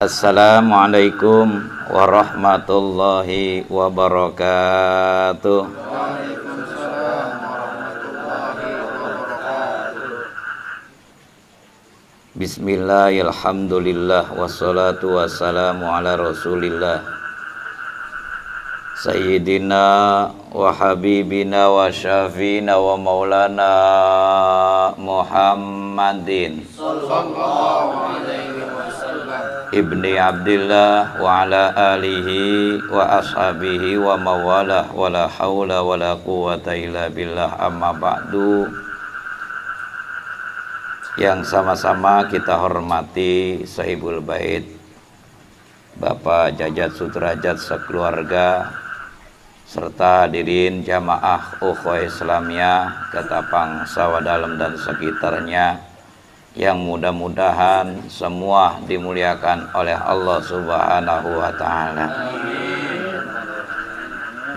Assalamualaikum warahmatullahi wabarakatuh. Waalaikumsalam warahmatullahi wabarakatuh. Bismillahirrahmanirrahim. Wassalatu wassalamu ala rasulillah Sayyidina wa habibina wa syafina wa maulana Muhammadin Sallallahu alaihi wasallam Ibni Abdillah wa ala alihi wa ashabihi wa mawalah wa la hawla wa la quwata illa billah, amma ba'du. Yang sama-sama kita hormati Sahibul Bait Bapak Jajat Sudrajat sekeluarga, serta hadirin jamaah ukhuwah Islamiyah Ketapang Sawah Dalem dan sekitarnya, yang mudah-mudahan semua dimuliakan oleh Allah Subhanahu wa Ta'ala.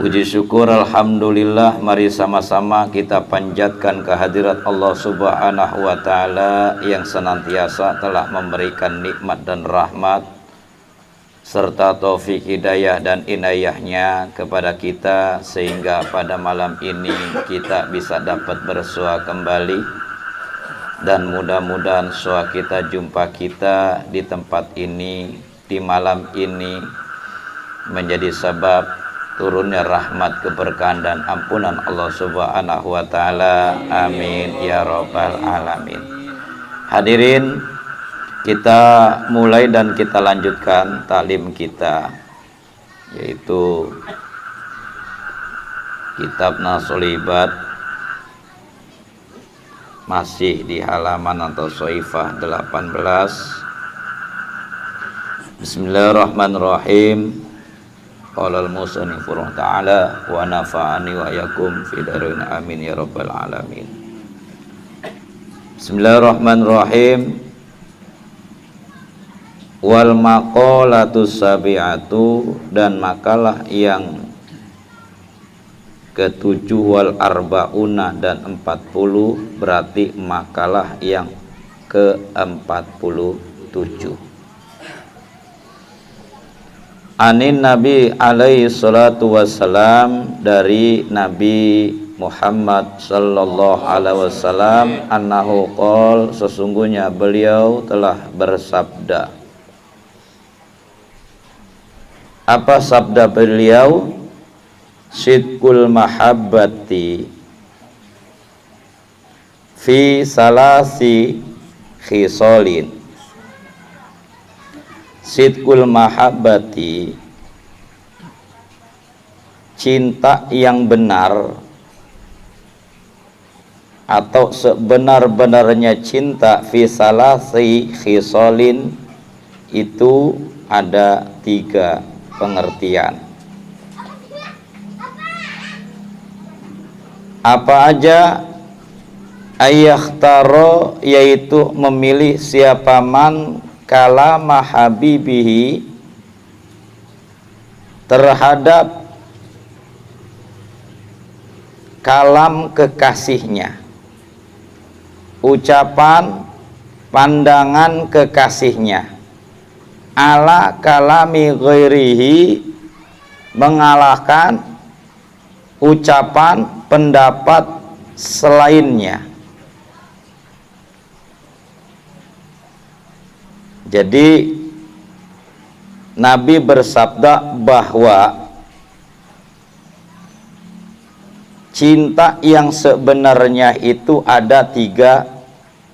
Puji syukur alhamdulillah, mari sama-sama kita panjatkan kehadirat Allah Subhanahu wa Ta'ala yang senantiasa telah memberikan nikmat dan rahmat serta taufik hidayah dan inayahnya kepada kita, sehingga pada malam ini kita bisa dapat bersua kembali. Dan mudah-mudahan soal kita, jumpa kita di tempat ini, di malam ini, menjadi sebab turunnya rahmat, keberkahan dan ampunan Allah Subhanahu wa Ta'ala. Amin ya rabbal alamin. Hadirin, kita mulai dan kita lanjutkan taklim kita, yaitu kitab Nasolibad, masih di halaman atau soifah 18. Bismillahirrahmanirrahim. Qala al-musannif ta'ala wa nafa'ani wa yakum fi darin amin ya rabbal alamin. Bismillahirrahmanirrahim. Wal maqalatus sabi'atu, dan makalah yang ketujuh, wal arba'una, dan 40, berarti makalah yang ke-47. Anin Nabi alaihi salatu wassalam, dari Nabi Muhammad sallallahu alaihi wasallam, annahu qol, sesungguhnya beliau telah bersabda. Apa sabda beliau? Sidqul mahabbati fi salasi khisolin. Sidqul mahabbati, cinta yang benar atau sebenar-benarnya cinta, fi salasi khisolin, itu ada 3 pengertian. Apa aja? Ayakhtaro, yaitu memilih siapa man kalama habibihi, terhadap kalam kekasihnya, ucapan pandangan kekasihnya, ala kalami ghairihi, mengalahkan ucapan pendapat selainnya. Jadi Nabi bersabda bahwa cinta yang sebenarnya itu ada 3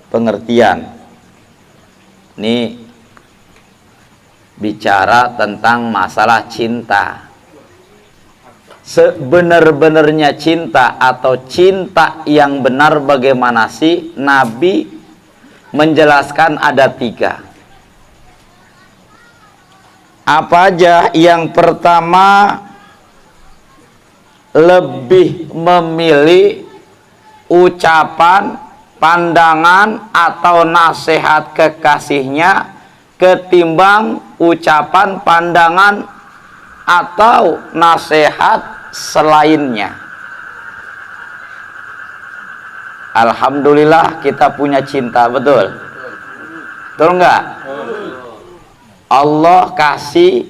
pengertian. Ini bicara tentang masalah cinta. Sebenar-benarnya cinta atau cinta yang benar bagaimana sih? Nabi menjelaskan ada 3. Apa aja? Yang pertama, lebih memilih ucapan, pandangan atau nasihat kekasihnya ketimbang ucapan, pandangan atau nasihat selainnya. Alhamdulillah kita punya cinta, betul? Betul enggak? Allah kasih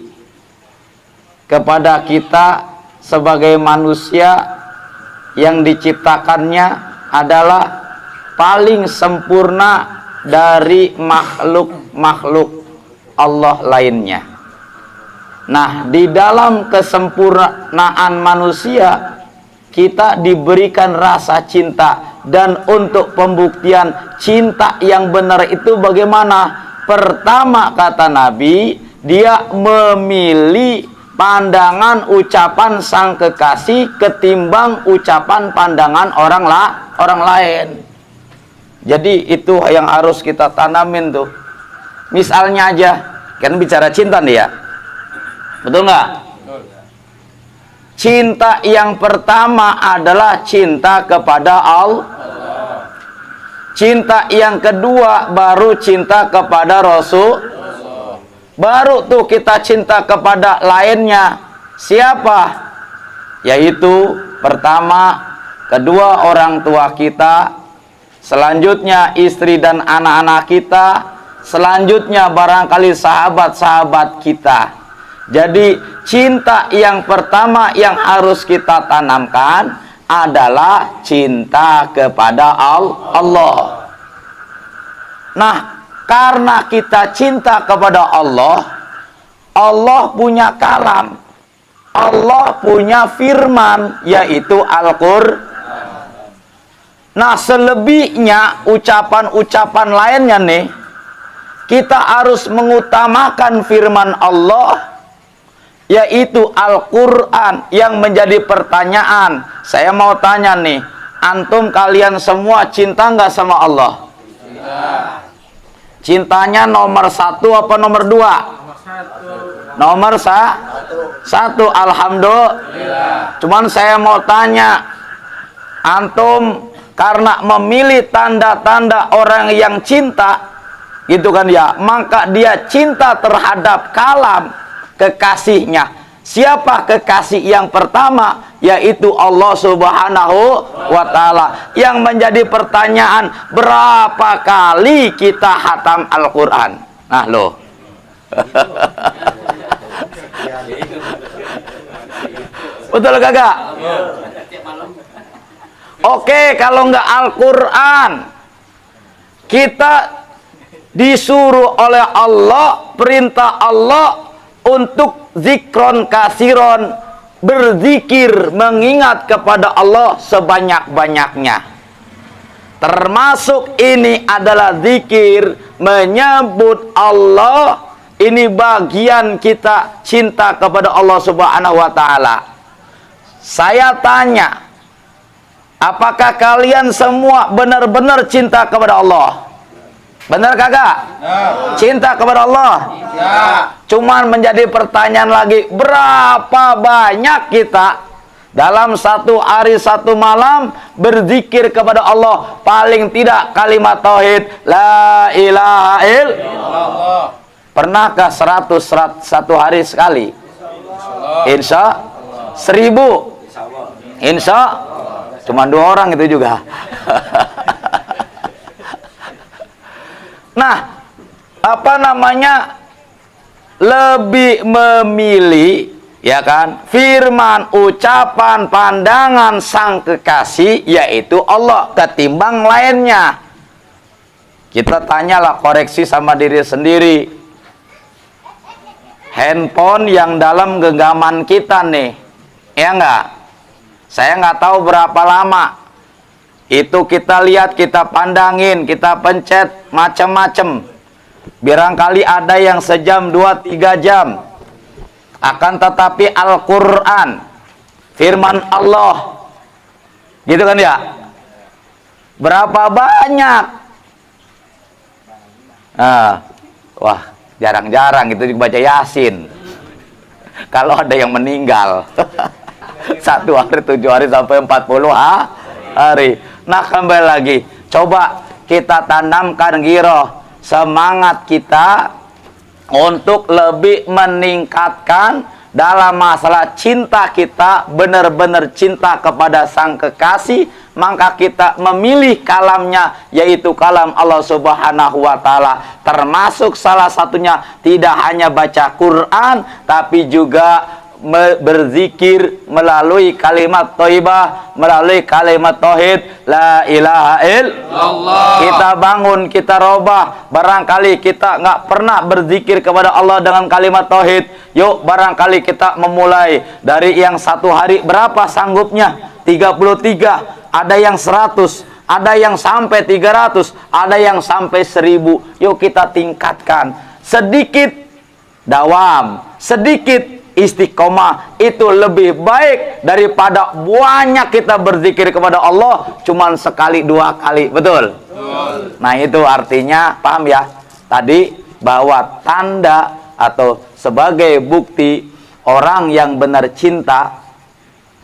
kepada kita sebagai manusia yang diciptakannya adalah paling sempurna dari makhluk-makhluk Allah lainnya. Nah, di dalam kesempurnaan manusia kita diberikan rasa cinta, dan untuk pembuktian cinta yang benar itu bagaimana? Pertama, kata Nabi, dia memilih pandangan ucapan sang kekasih ketimbang ucapan pandangan orang lain. Jadi itu yang harus kita tanamin tuh. Misalnya aja, kan bicara cinta nih ya, betul nggak? Cinta yang pertama adalah cinta kepada Allah. Cinta yang kedua baru cinta kepada Rasul. Baru tuh kita cinta kepada lainnya. Siapa? Yaitu pertama, kedua orang tua kita, selanjutnya istri dan anak-anak kita, selanjutnya barangkali sahabat-sahabat kita. Jadi cinta yang pertama yang harus kita tanamkan adalah cinta kepada Allah. Nah, karena kita cinta kepada Allah, Allah punya kalam, Allah punya firman, yaitu Al-Qur'an. Nah, selebihnya ucapan-ucapan lainnya nih, kita harus mengutamakan firman Allah, yaitu Al-Quran, yang menjadi pertanyaan. Saya mau tanya nih, antum kalian semua cinta nggak sama Allah? Cintanya nomor 1 apa nomor 2? Nomor 1. Alhamdulillah. Cuman saya mau tanya, antum karena memilih tanda-tanda orang yang cinta, gitu kan ya, maka dia cinta terhadap kalam kekasihnya. Siapa kekasih yang pertama? Yaitu Allah Subhanahu wa Ta'ala. Yang menjadi pertanyaan, berapa kali kita hatam Al-Quran? Nah loh. Betul kagak? Oke, kalau nggak Al-Quran, kita disuruh oleh Allah, perintah Allah untuk zikron kasiron, berzikir, mengingat kepada Allah sebanyak-banyaknya. Termasuk ini adalah zikir, menyebut Allah. Ini bagian kita cinta kepada Allah Subhanahu wa Ta'ala. Saya tanya, apakah kalian semua benar-benar cinta kepada Allah? Benar kagak? Cinta kepada Allah? Cuman menjadi pertanyaan lagi, berapa banyak kita dalam satu hari satu malam berzikir kepada Allah? Paling tidak kalimat tauhid, la ilaha illallah. Pernahkah 100 satu hari sekali? Insya 1000. Insya cuma 2 orang itu juga. Nah, apa namanya, lebih memilih, ya kan, firman, ucapan, pandangan sang kekasih, yaitu Allah, ketimbang lainnya. Kita tanyalah, koreksi sama diri sendiri. Handphone yang dalam genggaman kita nih, ya enggak? Saya nggak tahu berapa lama itu kita lihat, kita pandangin, kita pencet macam-macam. Barangkali ada yang sejam, 2-3 jam. Akan tetapi Al-Quran, firman Allah, gitu kan ya, berapa banyak? Wah, jarang-jarang itu dibaca Yasin. Kalau ada yang meninggal 1 hari, 7 hari, sampai 40 hari. Nah, kembali lagi, coba kita tanamkan giroh, semangat kita untuk lebih meningkatkan dalam masalah cinta kita benar-benar cinta kepada sang kekasih, maka kita memilih kalamnya, yaitu kalam Allah Subhanahu wa Ta'ala. Termasuk salah satunya tidak hanya baca Quran, tapi juga berzikir melalui kalimat thayyibah, melalui kalimat tauhid la ilaha illallah. Kita bangun, kita robah. Barangkali kita nggak pernah berzikir kepada Allah dengan kalimat tauhid. Yuk barangkali kita memulai dari yang satu hari berapa sanggupnya, 33, ada yang 100, ada yang sampai 300, ada yang sampai 1000. Yuk kita tingkatkan sedikit, dawam sedikit, istiqomah. Itu lebih baik daripada banyak kita berzikir kepada Allah cuman sekali dua kali. Betul? Nah itu artinya, paham ya? Tadi bahwa tanda atau sebagai bukti orang yang benar cinta,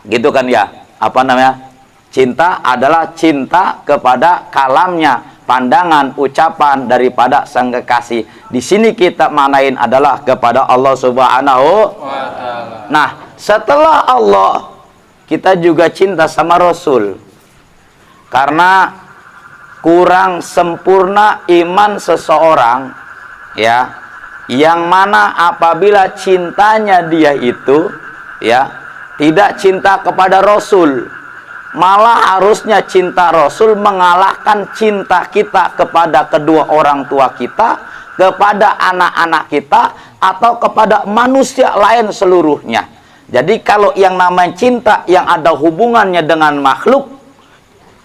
gitu kan ya? Apa namanya? Cinta adalah cinta kepada kalamnya, pandangan, ucapan daripada sang kekasih. Di sini kita manain adalah kepada Allah Subhanahu wa Ta'ala. Nah, setelah Allah, kita juga cinta sama Rasul. Karena kurang sempurna iman seseorang, ya, yang mana apabila cintanya dia itu, ya, tidak cinta kepada Rasul, malah harusnya cinta Rasul mengalahkan cinta kita kepada kedua orang tua kita, kepada anak-anak kita, atau kepada manusia lain seluruhnya. Jadi kalau yang namanya cinta yang ada hubungannya dengan makhluk,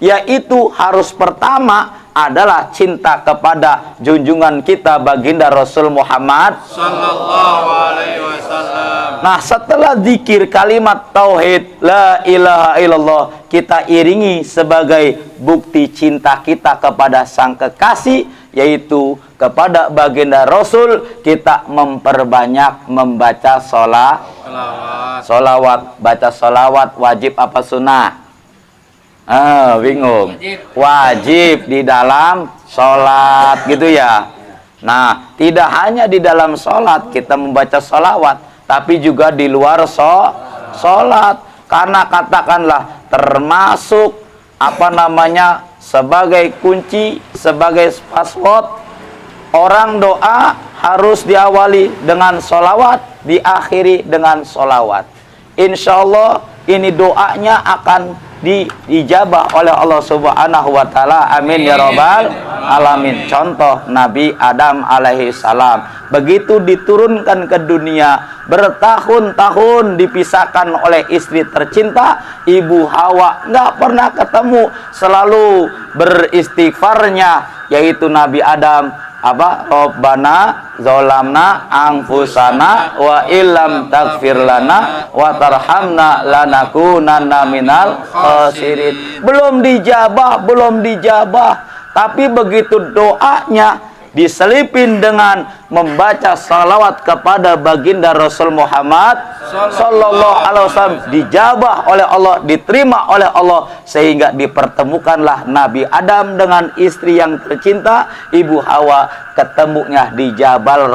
yaitu harus pertama adalah cinta kepada junjungan kita baginda Rasul Muhammad sallallahu alaihi wasallam. Nah, setelah zikir kalimat tauhid la ilaha illallah, kita iringi sebagai bukti cinta kita kepada sang kekasih, yaitu kepada baginda Rasul, kita memperbanyak membaca solawat. Baca solawat wajib apa sunnah? Bingung. Wajib di dalam sholat, gitu ya. Nah, tidak hanya di dalam sholat kita membaca sholawat, tapi juga di luar sholat. Karena katakanlah termasuk apa namanya, sebagai kunci, sebagai password, orang doa harus diawali dengan sholawat, diakhiri dengan sholawat. Insya Allah ini doanya akan dijabah oleh Allah Subhanahu wa Ta'ala. Amin ya rabbal alamin. Contoh Nabi Adam alaihi salam, begitu diturunkan ke dunia, bertahun-tahun dipisahkan oleh istri tercinta, Ibu Hawa, nggak pernah ketemu, selalu beristighfarnya, yaitu Nabi Adam apa? Rabbana zolamna anfusana wa illam taghfir lana wa tarhamna lanakunanna minal khasirin. Belum dijabah, tapi begitu doanya diselipin dengan membaca salawat kepada baginda Rasul Muhammad sallallahu alaihi wasallam, dijabah oleh Allah, diterima oleh Allah, sehingga dipertemukanlah Nabi Adam dengan istri yang tercinta Ibu Hawa, ketemunya di Jabal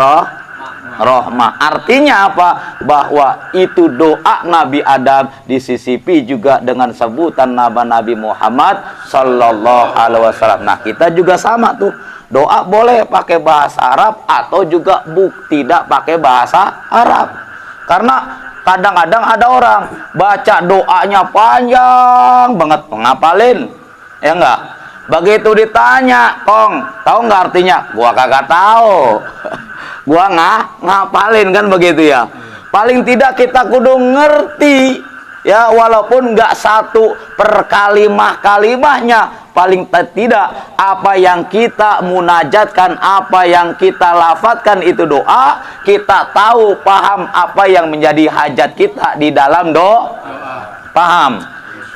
Rahmah. Artinya apa? Bahwa itu doa Nabi Adam disisipi juga dengan sebutan nama Nabi Muhammad sallallahu alaihi wasallam. Nah, kita juga sama tuh. Doa boleh pakai bahasa Arab atau juga tidak pakai bahasa Arab. Karena kadang-kadang ada orang baca doanya panjang banget, ngapalin, ya enggak? Begitu ditanya, Kong, tahu nggak artinya? Gua kagak tahu. Gua ngapalin, kan begitu ya. Paling tidak kita kudu ngerti, ya, walaupun nggak satu per kalimahnya, paling tidak apa yang kita munajatkan, apa yang kita lafadzkan itu doa, kita tahu, paham apa yang menjadi hajat kita di dalam doa. Paham?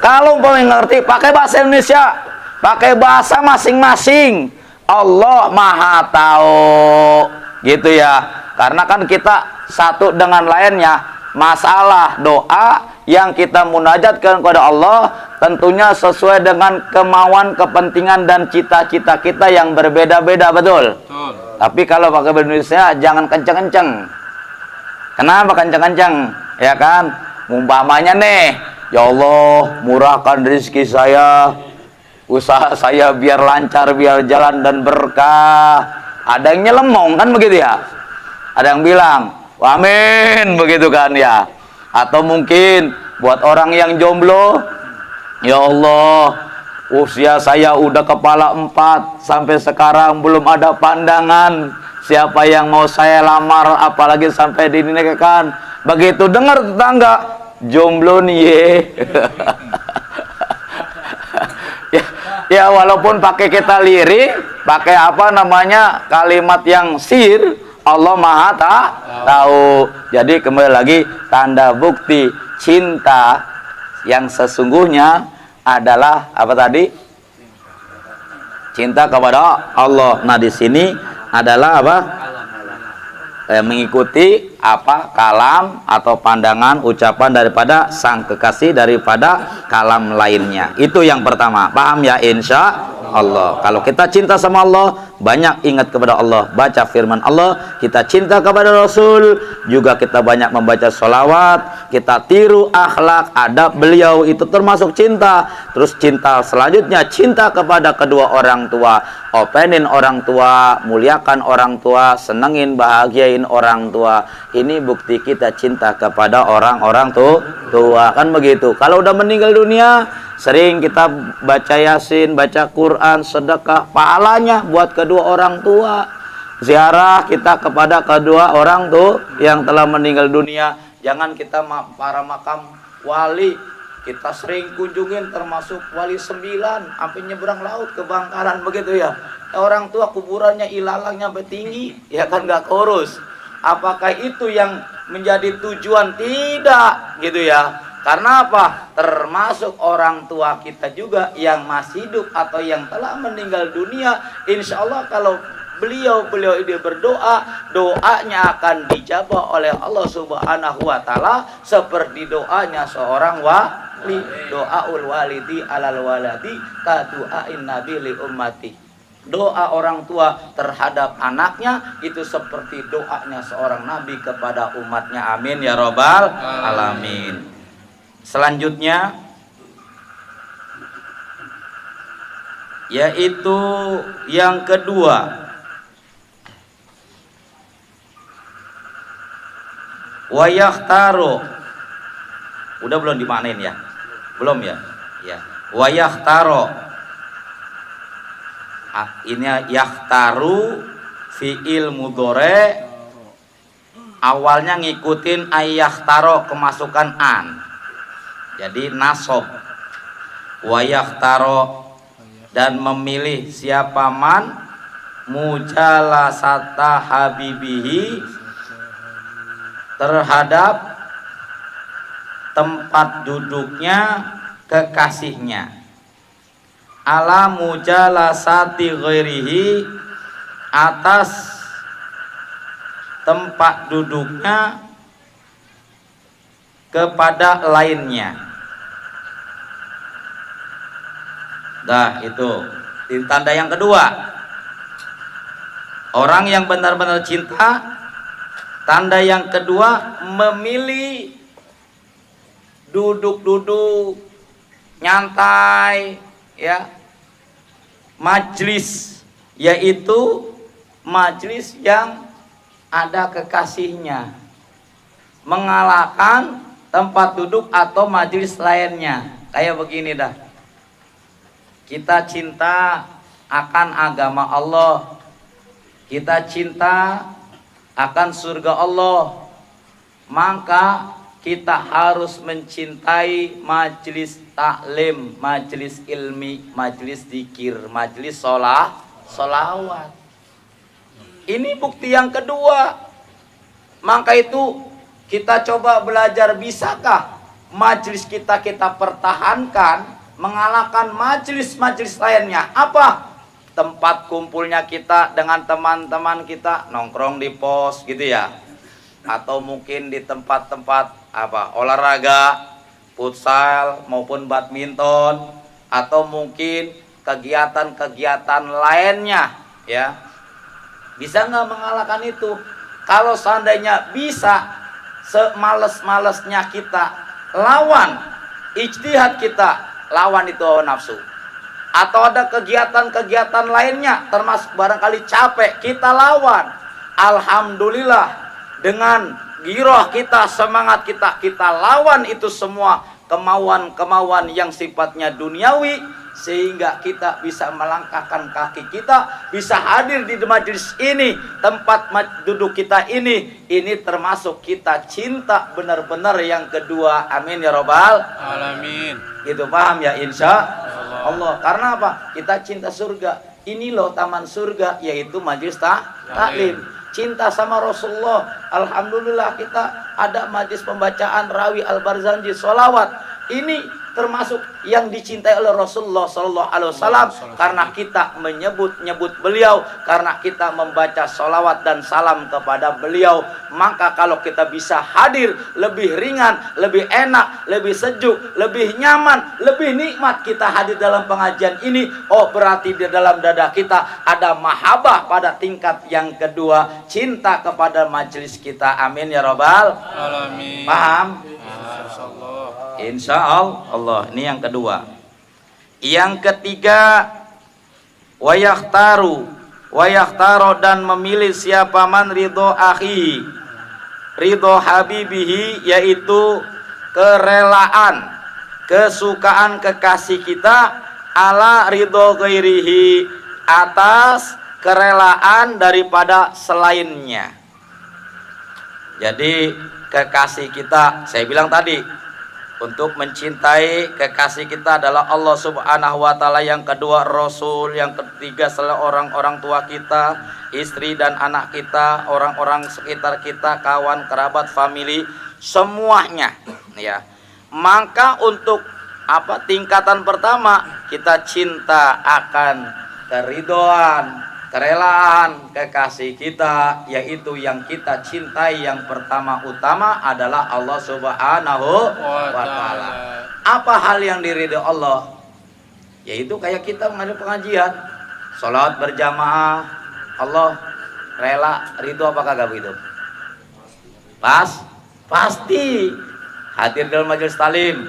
Kalau mau ngerti, pakai bahasa Indonesia, pakai bahasa masing-masing. Allah Maha Tahu, gitu ya. Karena kan kita satu dengan lainnya, masalah doa yang kita munajatkan kepada Allah tentunya sesuai dengan kemauan, kepentingan, dan cita-cita kita yang berbeda-beda, betul? Tapi kalau pakai bahasa Indonesia jangan kenceng-kenceng. Kenapa kencang-kencang? Ya kan? Umpamanya nih, ya Allah, murahkan rezeki saya, usaha saya biar lancar, biar jalan dan berkah. Ada yang nyelemong kan begitu ya? Ada yang bilang, amin, begitu kan ya? Atau mungkin buat orang yang jomblo, ya Allah, usia saya udah kepala 4, sampai sekarang belum ada pandangan. Siapa yang mau saya lamar, apalagi sampai dinikahkan. Begitu dengar tetangga, jomblo nih ye. Ya walaupun pakai kita lirik, pakai apa namanya, kalimat yang sir, Allah Maha tahu. Jadi kembali lagi, tanda bukti cinta yang sesungguhnya adalah apa tadi? Cinta kepada Allah. Nah di sini adalah apa? Mengikuti apa, kalam atau pandangan, ucapan daripada sang kekasih daripada kalam lainnya. Itu yang pertama. Paham ya? Insya Allah. Kalau kita cinta sama Allah, banyak ingat kepada Allah, baca firman Allah. Kita cinta kepada Rasul, juga kita banyak membaca sholawat. Kita tiru akhlak, adab beliau, itu termasuk cinta. Terus cinta selanjutnya, cinta kepada kedua orang tua. Openin orang tua, muliakan orang tua, senengin, bahagiain orang tua. Ini bukti kita cinta kepada orang-orang tua, kan begitu. Kalau udah meninggal dunia, sering kita baca Yasin, baca Quran, sedekah, pahalanya buat kedua orang tua. Ziarah kita kepada kedua orang tua yang telah meninggal dunia. Jangan kita para makam wali, kita sering kunjungin, termasuk wali 9 sampai nyeberang laut ke Bangkalan begitu ya. Orang tua kuburannya ilalang sampai tinggi, ya kan, gak kurus. Apakah itu yang menjadi tujuan? Tidak, gitu ya. Karena apa? Termasuk orang tua kita juga yang masih hidup atau yang telah meninggal dunia. Insya Allah kalau beliau ini berdoa, doanya akan dijabah oleh Allah Subhanahu wa Ta'ala seperti doanya seorang wali. Doaul walidi alal waladi ka du'ain nabi li ummati. Doa orang tua terhadap anaknya itu seperti doanya seorang nabi kepada umatnya. Amin ya robbal alamin. Selanjutnya yaitu yang kedua, wayahtaro. Udah belum dimaknain ya? Belum ya? Ya. Wayahtaro. Ini yahtaru fi'il mudhore, awalnya ngikutin ayahtaro, kemasukan an. Jadi nasob. Wayahtaro, dan memilih siapa man mujalasata habibihi, terhadap tempat duduknya kekasihnya, ala mujalasati ghairihi, atas tempat duduknya kepada lainnya. Nah itu tanda yang kedua, orang yang benar-benar cinta. Tanda yang kedua, memilih duduk-duduk nyantai ya, majlis, yaitu majlis yang ada kekasihnya, mengalahkan tempat duduk atau majlis lainnya. Kayak begini dah, kita cinta akan agama Allah, kita cinta akan surga Allah, maka kita harus mencintai majlis taklim, majlis ilmi, majlis zikir, majlis sholawat. Ini bukti yang kedua. Maka itu kita coba belajar, bisakah majlis kita pertahankan mengalahkan majlis-majlis lainnya? Apa? Tempat kumpulnya kita dengan teman-teman kita, nongkrong di pos gitu ya, atau mungkin di tempat-tempat apa, olahraga, futsal maupun badminton, atau mungkin kegiatan-kegiatan lainnya ya. Bisa nggak mengalahkan itu? Kalau seandainya bisa, semales-malesnya kita lawan ijtihad kita, lawan itu hawa nafsu. Atau ada kegiatan-kegiatan lainnya, termasuk barangkali capek, kita lawan. Alhamdulillah, dengan giroh kita, semangat kita, kita lawan itu semua kemauan-kemauan yang sifatnya duniawi, sehingga kita bisa melangkahkan kaki kita, bisa hadir di majelis ini, tempat duduk kita ini termasuk kita cinta benar-benar yang kedua. Amin ya robbal Alamin. Gitu, paham ya? Insya Allah. Karena apa? Kita cinta surga. Ini loh taman surga, yaitu majelis taklim. Cinta sama Rasulullah. Alhamdulillah kita ada majelis pembacaan Rawi Al-Barzanji, sholawat. Ini termasuk yang dicintai oleh Rasulullah Sallallahu Alaihi Wasallam, karena kita menyebut beliau, karena kita membaca sholawat dan salam kepada beliau. Maka kalau kita bisa hadir, lebih ringan, lebih enak, lebih sejuk, lebih nyaman, lebih nikmat kita hadir dalam pengajian ini. Oh, berarti di dalam dada kita ada mahabbah pada tingkat yang kedua, cinta kepada majelis kita. Amin ya robbal Alamin. Paham? Insyaallah. Insya Allah. Ini yang kedua. Yang ketiga, wayakhtaru dan memilih siapa man ridho akhi, ridho habibihi, yaitu kerelaan, kesukaan kekasih kita, ala ridho ghairihi, atas kerelaan daripada selainnya. Jadi kekasih kita, saya bilang tadi, untuk mencintai kekasih kita adalah Allah Subhanahu wa Ta'ala, yang kedua Rasul, yang ketiga orang tua kita, istri dan anak kita, orang-orang sekitar kita, kawan, kerabat, family, semuanya ya. Maka untuk apa, tingkatan pertama kita cinta akan keridhoan, kerelaan kekasih kita, yaitu yang kita cintai yang utama adalah Allah Subhanahu wa Ta'ala. Apa hal yang diridhoi Allah? Yaitu kayak kita menghadiri pengajian, sholat berjamaah, Allah rela, ridho apa kagak begitu? Pasti. Hadir dalam majelis talim,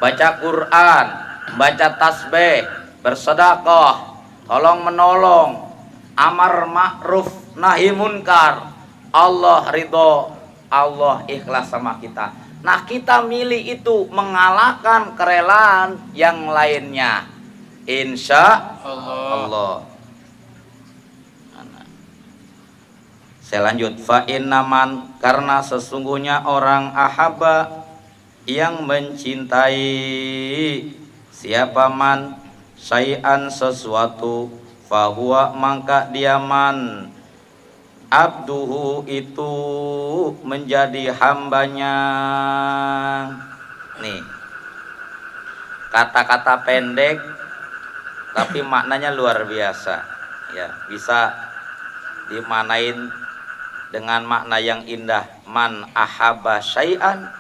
baca Quran, baca tasbih, bersedekah, tolong menolong, amar ma'ruf nahi munkar, Allah ridho, Allah ikhlas sama kita. Nah, kita milih itu mengalahkan kerelaan yang lainnya. Insya Allah. Saya lanjut. Fa innaman, karena sesungguhnya orang ahaba, yang mencintai siapa man syai'an sesuatu, fahuwa mangka diaman, abduhu itu menjadi hambanya. Nih, kata-kata pendek tapi maknanya luar biasa ya, bisa dimanain dengan makna yang indah. Man ahabba syai'an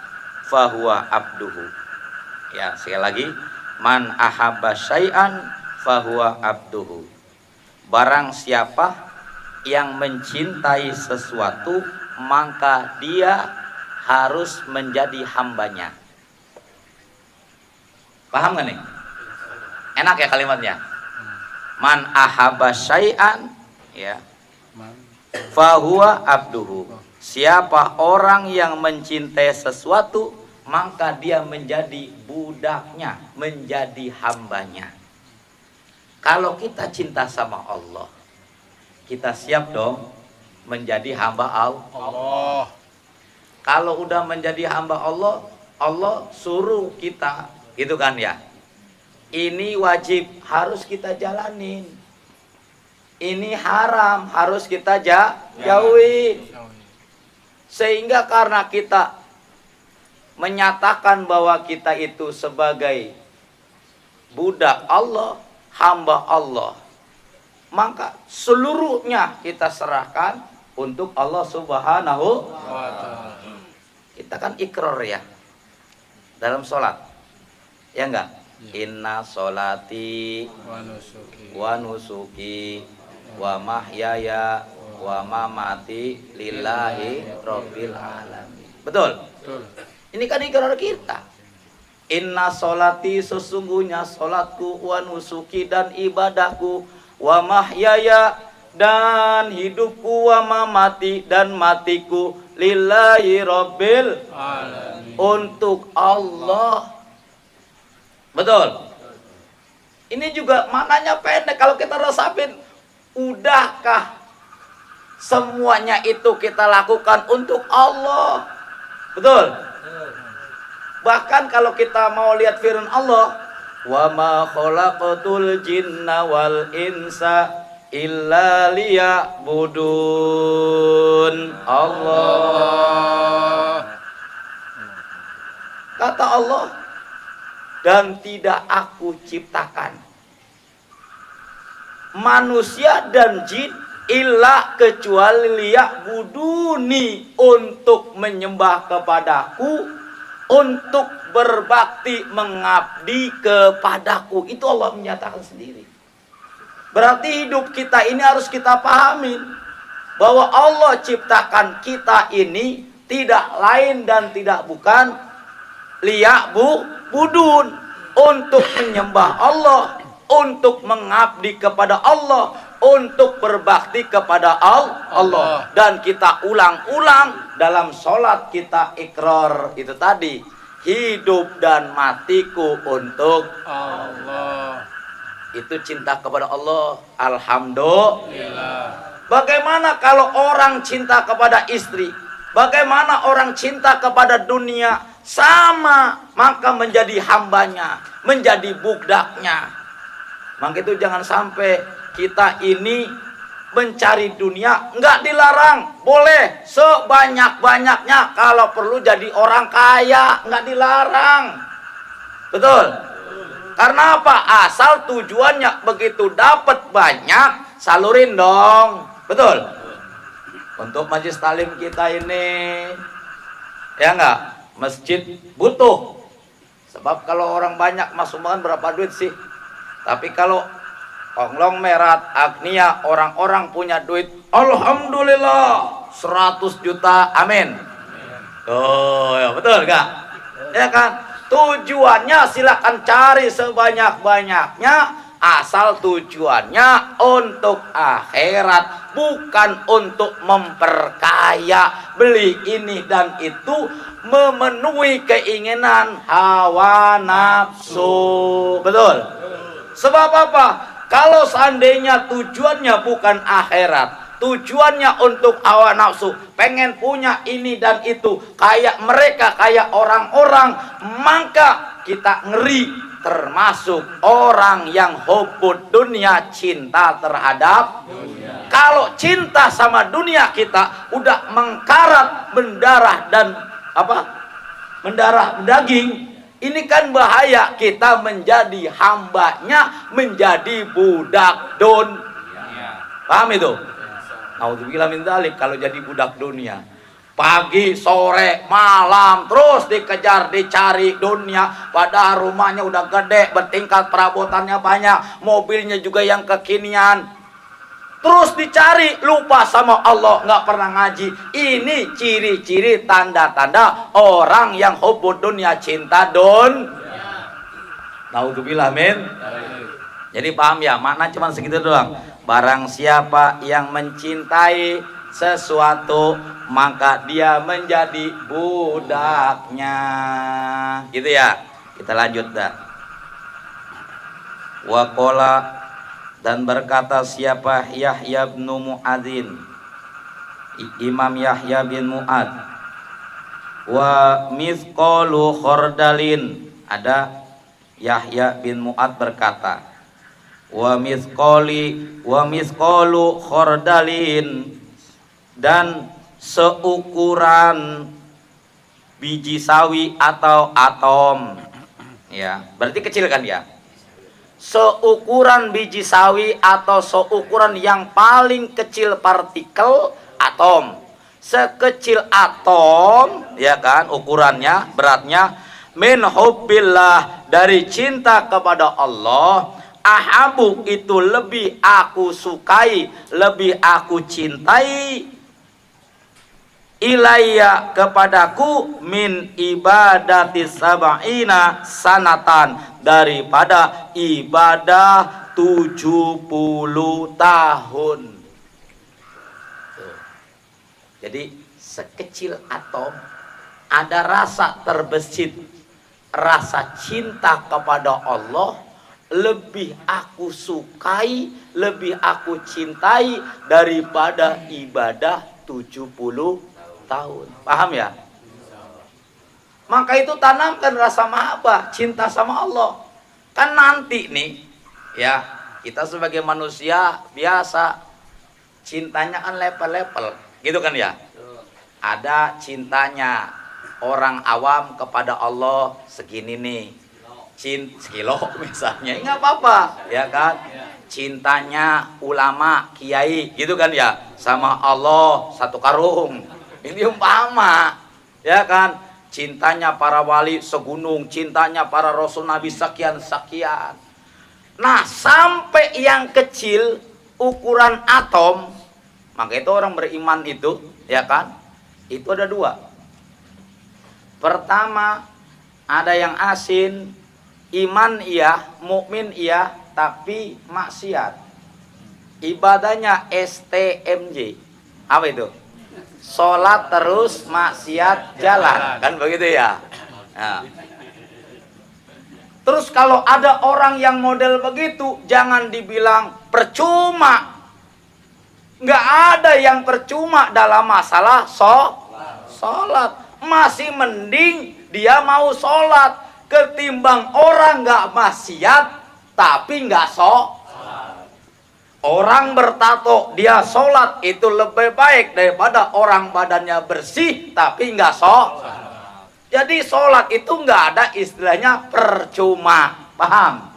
fahuwa abduhu. Ya, sekali lagi, man ahabba syai'an fahuwa abduhu. Barang siapa yang mencintai sesuatu, maka dia harus menjadi hambanya. Paham gak nih? Enak ya kalimatnya? Man ahabba syai'an, ya, fahuwa abduhu. Siapa orang yang mencintai sesuatu, maka dia menjadi budaknya, menjadi hambanya. Kalau kita cinta sama Allah, kita siap dong menjadi hamba Allah. Kalau udah menjadi hamba Allah, Allah suruh kita, gitu kan ya. Ini wajib, harus kita jalanin. Ini haram, harus kita jauhi. Sehingga karena kita menyatakan bahwa kita itu sebagai budak Allah, hamba Allah, maka seluruhnya kita serahkan untuk Allah Subhanahu wa Ta'ala. Kita kan ikrar ya dalam sholat, ya enggak? Inna sholati wa nusuki wa mahyaya wa mamati lillahi rabbil alamin. Betul? Betul. Ini kan ikrar kita. Inna solati, sesungguhnya solatku, wa nusuki, dan ibadahku, wa mahyaya, dan hidupku, wa mamati, dan matiku, lillahi rabbil Alamin. untuk Allah. Betul? Ini juga maknanya pendek. Kalau kita resapin, udahkah semuanya itu kita lakukan untuk Allah? Betul? Bahkan kalau kita mau lihat firman Allah, wa ma khalaqatul jinna wal insa illa liya'budun. Allah. Kata Allah, dan tidak aku ciptakan manusia dan jin illa kecuali liya'buduni, untuk menyembah kepadaku, untuk berbakti mengabdi kepadaku. Itu Allah menyatakan sendiri. Berarti hidup kita ini harus kita pahamin bahwa Allah ciptakan kita ini tidak lain dan tidak bukan liya'budun, untuk menyembah Allah, untuk mengabdi kepada Allah, untuk berbakti kepada Allah. Dan kita ulang-ulang dalam sholat kita ikrar itu tadi, hidup dan matiku untuk Allah. Itu cinta kepada Allah. Alhamdulillah. Bagaimana kalau orang cinta kepada istri? Bagaimana orang cinta kepada dunia? Sama, maka menjadi hambanya, menjadi budaknya. Maka itu jangan sampai kita ini mencari dunia, enggak dilarang, boleh sebanyak-banyaknya, kalau perlu jadi orang kaya, enggak dilarang. Betul? Karena apa? Asal tujuannya begitu dapat banyak, salurin dong. Betul? Untuk majelis talim kita ini, ya enggak? Masjid butuh. Sebab kalau orang banyak masuk makan berapa duit sih? Tapi kalau konglomerat, agnia, orang-orang punya duit, alhamdulillah 100 juta, amin. Oh, ya betul gak? Ya kan? Tujuannya silakan cari sebanyak-banyaknya, asal tujuannya untuk akhirat, bukan untuk memperkaya, beli ini dan itu, memenuhi keinginan hawa nafsu. Betul? Sebab apa? Kalau seandainya tujuannya bukan akhirat, tujuannya untuk hawa nafsu, pengen punya ini dan itu, kayak mereka, kayak orang-orang, maka kita ngeri, termasuk orang yang hubbud dunia, cinta terhadap dunia. Kalau cinta sama dunia kita udah mengkarat, mendarah dan mendarah daging, ini kan bahaya, kita menjadi hambanya, menjadi budak dunia. Paham itu? Naudzubillah min dzalik. Kalau jadi budak dunia, pagi, sore, malam terus dikejar, dicari dunia, padahal rumahnya udah gede, bertingkat, perabotannya banyak, mobilnya juga yang kekinian. Terus dicari, lupa sama Allah, nggak pernah ngaji. Ini ciri-ciri tanda-tanda orang yang hubbud dunia, cinta naudzubillah min. Jadi paham ya, makna cuma segitu doang. Barang siapa yang mencintai sesuatu, maka dia menjadi budaknya. Gitu ya. Kita lanjut dah. Wa qala, dan berkata siapa Yahya bin Mu'adzin, Imam Yahya bin Mu'ad, wa mithqalu khardalin, ada Yahya bin Mu'ad berkata, wa mithqalu khardalin, dan seukuran biji sawi atau atom, ya berarti kecil kan ya, seukuran biji sawi atau seukuran yang paling kecil partikel atom, sekecil atom, ya kan, ukurannya, beratnya, min hubbillah, dari cinta kepada Allah, ahabu, itu lebih aku sukai, lebih aku cintai, ilayya kepadaku min ibadati sab'ina sanatan daripada ibadah 70 tahun. Tuh. Jadi sekecil atom ada rasa terbesit, rasa cinta kepada Allah lebih aku sukai, lebih aku cintai daripada ibadah 70 tahun. Paham ya? Maka itu tanamkan rasa mahabbah, cinta sama Allah. Kan nanti nih, ya, kita sebagai manusia biasa cintanya kan level-level, gitu kan ya? Ada cintanya orang awam kepada Allah segini nih. Sekilo misalnya, nggak apa-apa, ya kan? Cintanya ulama, kiai, gitu kan ya? Sama Allah 1 karung. Ini umpama, ya kan? Cintanya para wali segunung, cintanya para rasul nabi sekian-sekian. Nah, sampai yang kecil ukuran atom, maka itu orang beriman itu, ya kan? Itu ada 2. Pertama, ada yang asin, iman iya, mukmin iya, tapi maksiat. Ibadahnya STMJ. Apa itu? Sholat terus, maksiat jalan, kan begitu ya? Nah. Terus kalau ada orang yang model begitu, jangan dibilang percuma. Nggak ada yang percuma dalam masalah sholat. Masih mending dia mau sholat ketimbang orang nggak maksiat tapi nggak sholat. Orang bertato dia sholat itu lebih baik daripada orang badannya bersih tapi nggak sholat. Jadi sholat itu nggak ada istilahnya percuma, paham?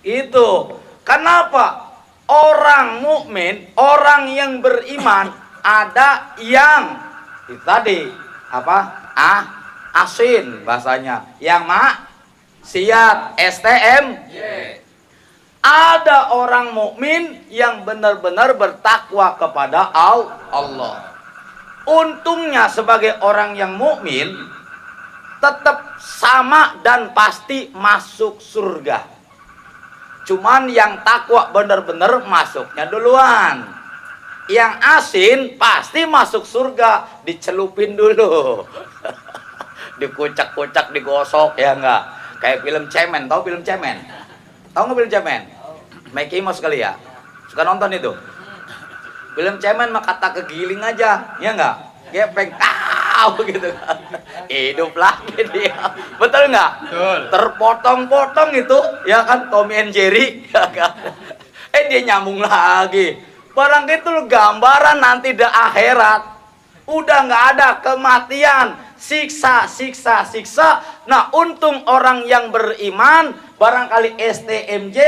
Itu kenapa orang mukmin, orang yang beriman ada yang itu tadi apa? Asin bahasanya, yang maksiat STM. Ada orang mukmin yang benar-benar bertakwa kepada Allah. Untungnya sebagai orang yang mukmin tetap sama dan pasti masuk surga. Cuman yang takwa benar-benar masuknya duluan. Yang asin pasti masuk surga, dicelupin dulu. Dikucak-kucak, digosok, ya enggak? Kayak film Cemen, tahu film Cemen? Tahu nggak film Cemen? Mickey Mouse kali ya? Suka nonton itu? Film Cemen mah kata kegiling aja, ya enggak? Gepeng, tahu gitu kan? Hidup lagi dia, betul nggak? Betul. Terpotong-potong itu, ya kan? Tommy and Jerry, ya kan? Dia nyambung lagi. Barang itu gambaran nanti di akhirat, udah nggak ada kematian, siksa. Nah, untung orang yang beriman barangkali STMJ,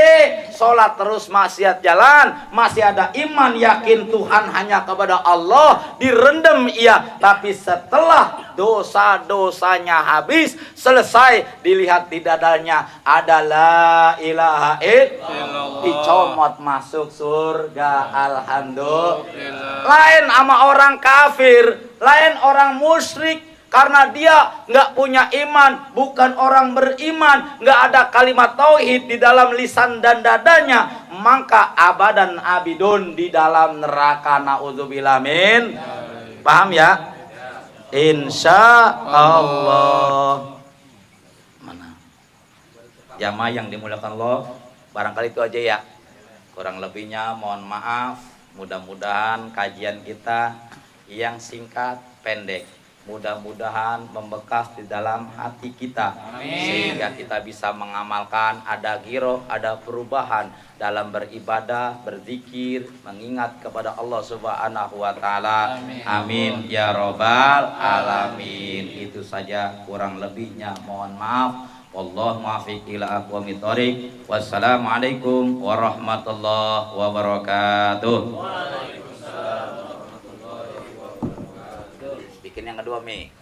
sholat terus maksiat jalan, masih ada iman, yakin Tuhan hanya kepada Allah, direndam iya, tapi setelah dosa-dosanya habis, selesai, dilihat di dadanya ada la ilaha illallah, dicomot masuk surga, alhamdulillah. Lain sama orang kafir, lain orang musyrik. Karena dia nggak punya iman, bukan orang beriman, nggak ada kalimat tauhid di dalam lisan dan dadanya, maka abadan abidun di dalam neraka, naudzubillah min. Paham ya? Insya Allah. Mana? Jamaah yang dimuliakan Allah, barangkali itu aja ya. Kurang lebihnya mohon maaf. Mudah-mudahan kajian kita yang singkat, pendek, mudah-mudahan membekas di dalam hati kita. Amin. Sehingga kita bisa mengamalkan, ada giroh, ada perubahan dalam beribadah, berzikir, mengingat kepada Allah Subhanahu wa Ta'ala. Amin. Amin ya robbal alamin. Itu saja, kurang lebihnya mohon maaf. Wallahu muwaffiq ila aqwamit thoriq. Wassalamualaikum warahmatullahi wabarakatuh. Bikin yang kedua, Mi.